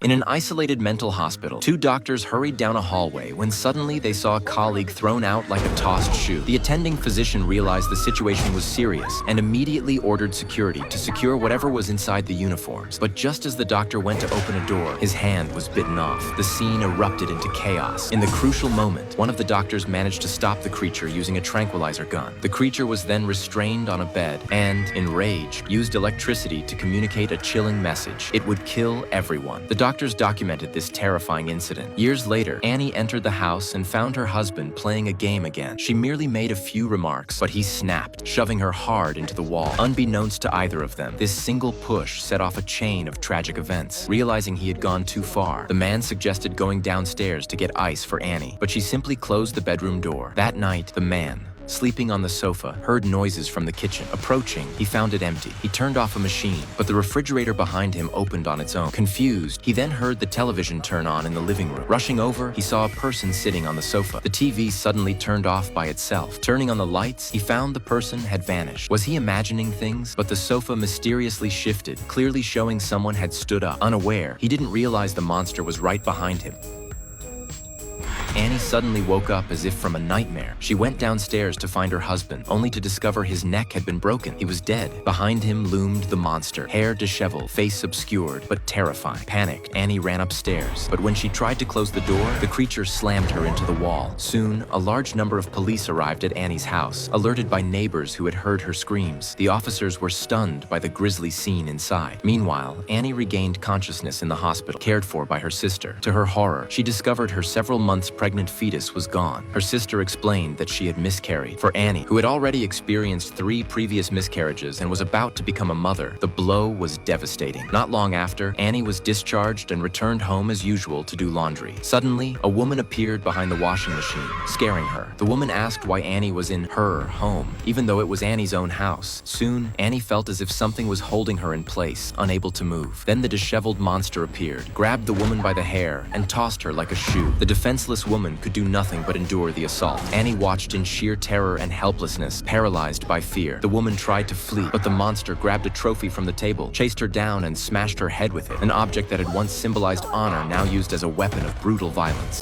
In an isolated mental hospital, two doctors hurried down a hallway when suddenly they saw a colleague thrown out like a tossed shoe. The attending physician realized the situation was serious and immediately ordered security to secure whatever was inside the uniforms. But just as the doctor went to open a door, his hand was bitten off. The scene erupted into chaos. In the crucial moment, one of the doctors managed to stop the creature using a tranquilizer gun. The creature was then restrained on a bed and, enraged, used electricity to communicate a chilling message. It would kill everyone. The doctors documented this terrifying incident. Years later, Annie entered the house and found her husband playing a game again. She merely made a few remarks, but he snapped, shoving her hard into the wall. Unbeknownst to either of them, this single push set off a chain of tragic events. Realizing he had gone too far, the man suggested going downstairs to get ice for Annie, but she simply closed the bedroom door. That night, the man, sleeping on the sofa, heard noises from the kitchen. Approaching, he found it empty. He turned off a machine, but the refrigerator behind him opened on its own. Confused, he then heard the television turn on in the living room. Rushing over, he saw a person sitting on the sofa. The TV suddenly turned off by itself. Turning on the lights, he found the person had vanished. Was he imagining things? But the sofa mysteriously shifted, clearly showing someone had stood up. Unaware, he didn't realize the monster was right behind him. Annie suddenly woke up as if from a nightmare. She went downstairs to find her husband, only to discover his neck had been broken. He was dead. Behind him loomed the monster, hair disheveled, face obscured, but terrifying. Panicked, Annie ran upstairs. But when she tried to close the door, the creature slammed her into the wall. Soon, a large number of police arrived at Annie's house, alerted by neighbors who had heard her screams. The officers were stunned by the grisly scene inside. Meanwhile, Annie regained consciousness in the hospital, cared for by her sister. To her horror, she discovered her several months pregnant fetus was gone. Her sister explained that she had miscarried. For Annie, who had already experienced 3 previous miscarriages and was about to become a mother, the blow was devastating. Not long after, Annie was discharged and returned home as usual to do laundry. Suddenly, a woman appeared behind the washing machine, scaring her. The woman asked why Annie was in her home, even though it was Annie's own house. Soon, Annie felt as if something was holding her in place, unable to move. Then the disheveled monster appeared, grabbed the woman by the hair, and tossed her like a shoe. The defenseless woman could do nothing but endure the assault. Annie watched in sheer terror and helplessness, paralyzed by fear. The woman tried to flee, but the monster grabbed a trophy from the table, chased her down, and smashed her head with it, an object that had once symbolized honor now used as a weapon of brutal violence.